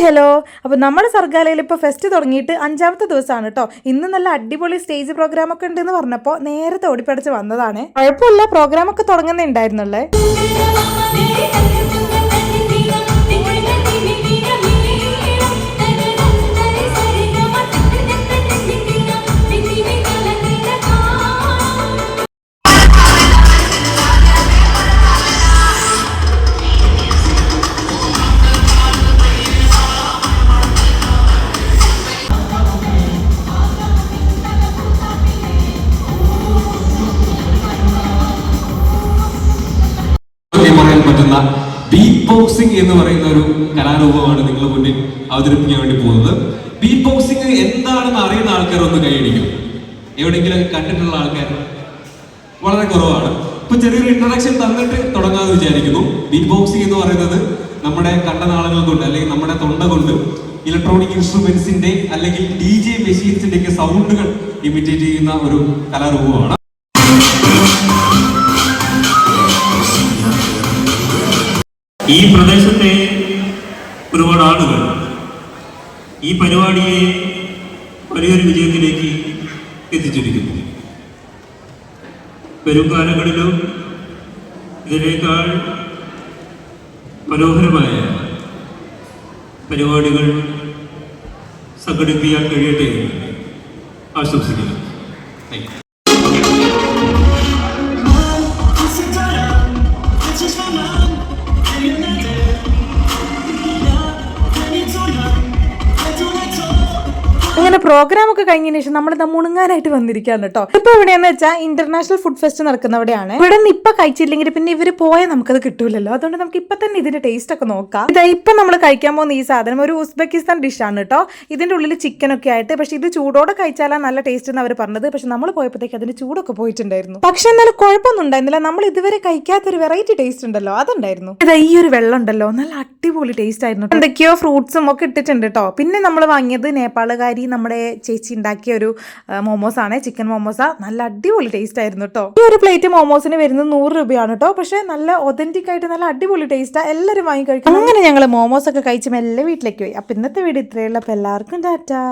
Hello. അപ്പോൾ നമ്മുടെ സർഗാലയിൽ ഇപ്പോൾ ഫെസ്റ്റ് തുടങ്ങിയിട്ട് 5ാമത്തെ ദിവസമാണ് കേട്ടോ. ഇന്ന് നല്ല അടിപൊളി സ്റ്റേജ് പ്രോഗ്രാം ഒക്കെ ഉണ്ടെന്ന് പറഞ്ഞപ്പോൾ നേരത്തെ ഓടിപ്പടിച്ച് വന്നതാണ്. കുഴപ്പമില്ല, പ്രോഗ്രാം ഒക്കെ തുടങ്ങുന്നേ ഉണ്ടായിരുന്നുള്ളേ. പറയാൻ പറ്റുന്ന ബീറ്റ് ബോക്സിംഗ് എന്ന് പറയുന്ന ഒരു കലാരൂപമാണ് നിങ്ങളുടെ മുന്നിൽ അവതരിപ്പിക്കാൻ വേണ്ടി പോകുന്നത്. ബീറ്റ് ബോക്സിംഗ് എന്താണെന്ന് അറിയുന്ന ആൾക്കാർ ഒന്ന് കൈയടിക്കും. എവിടെയെങ്കിലും കണ്ടിട്ടുള്ള ആൾക്കാർ വളരെ കുറവാണ്. ഇപ്പൊ ചെറിയൊരു ഇൻട്രൊഡക്ഷൻ തന്നിട്ട് തുടങ്ങാമെന്ന് വിചാരിക്കുന്നു. ബീറ്റ് ബോക്സിംഗ് എന്ന് പറയുന്നത് നമ്മുടെ കണ്ടനാളങ്ങൾ കൊണ്ട് അല്ലെങ്കിൽ നമ്മുടെ തൊണ്ട കൊണ്ട് ഇലക്ട്രോണിക് ഇൻസ്ട്രുമെന്റ്സിന്റെ അല്ലെങ്കിൽ DJ മെഷീൻസിന്റെ ഒക്കെ സൗണ്ടുകൾ ഇമിറ്റേറ്റ് ചെയ്യുന്ന ഒരു കലാരൂപമാണ്. ഈ പ്രദേശത്തെ ഒരുപാട് ആളുകൾ ഈ പരിപാടിയെ വലിയൊരു വിജയത്തിലേക്ക് എത്തിച്ചിരിക്കുന്നു. വരും കാലങ്ങളിലും ഇതിനേക്കാൾ മനോഹരമായ പരിപാടികൾ സംഘടിപ്പിക്കാൻ കഴിയട്ടെ ആശംസിക്കുന്നു. അങ്ങനെ പ്രോഗ്രാം ഒക്കെ കഴിഞ്ഞതിന് ശേഷം നമ്മൾ മുണുങ്ങാനായിട്ട് വന്നിരിക്കുകയാണ് കേട്ടോ. ഇപ്പൊ എവിടെയാന്ന് വെച്ചാൽ ഇന്റർനാഷണൽ ഫുഡ് ഫെസ്റ്റ് നടക്കുന്നവിടെയാണ്. ഇവിടെ നിന്ന് ഇപ്പൊ കഴിച്ചില്ലെങ്കിൽ പിന്നെ ഇവര് പോയാൽ നമുക്കത് കിട്ടൂലല്ലോ. അതുകൊണ്ട് നമുക്ക് ഇപ്പൊ തന്നെ ഇതിന്റെ ടേസ്റ്റ് ഒക്കെ നോക്കാം. ഇതാ ഇപ്പൊ നമ്മൾ കഴിക്കാൻ പോകുന്ന ഈ സാധനം ഒരു ഉസ്ബെക്കിസ്ഥാൻ ഡിഷാണ് കേട്ടോ. ഇതിന്റെ ഉള്ളിൽ ചിക്കൻ ഒക്കെ ആയിട്ട്, പക്ഷെ ഇത് ചൂടോടെ കഴിച്ചാലാണ് നല്ല ടേസ്റ്റ് എന്ന് അവർ പറഞ്ഞത്. പക്ഷെ നമ്മൾ പോയപ്പോഴത്തേക്ക് അതിന്റെ ചൂടൊക്കെ പോയിട്ടുണ്ടായിരുന്നു. പക്ഷെ എന്നാലും കുഴപ്പമൊന്നും ഉണ്ടായിരുന്നില്ല. നമ്മൾ ഇതുവരെ കഴിക്കാത്തൊരു വെറൈറ്റി ടേസ്റ്റ് ഉണ്ടല്ലോ, അതുണ്ടായിരുന്നു. ഇതാ ഈ ഒരു വെള്ളം ഉണ്ടല്ലോ, നല്ല അടിപൊളി ടേസ്റ്റ് ആയിരുന്നു. എന്തൊക്കെയോ ഫ്രൂട്ട്സും ഒക്കെ ഇട്ടിട്ടുണ്ട് കേട്ടോ. പിന്നെ നമ്മൾ വാങ്ങിയത് നേപ്പാളുകാരി നമ്മുടെ ചേച്ചി ഉണ്ടാക്കിയ ഒരു മോമോസ് ആണ്, ചിക്കൻ മോമോസ. നല്ല അടിപൊളി ടേസ്റ്റ് ആയിരുന്നു കേട്ടോ. ഈ ഒരു പ്ലേറ്റ് മോമോസിന് വരുന്നത് 100 രൂപയാണ് കേട്ടോ. പക്ഷെ നല്ല ഒതന്റിക് ആയിട്ട് നല്ല അടിപൊളി ടേസ്റ്റാ. എല്ലാവരും വാങ്ങി കഴിക്കും. അങ്ങനെ ഞങ്ങൾ മോമോസ് ഒക്കെ കഴിച്ച് മെല്ലെ വീട്ടിലേക്ക് പോയി. അപ്പൊ ഇന്നത്തെ വീഡിയോ ഇത്രയുള്ള. എല്ലാവർക്കും ടാറ്റാ.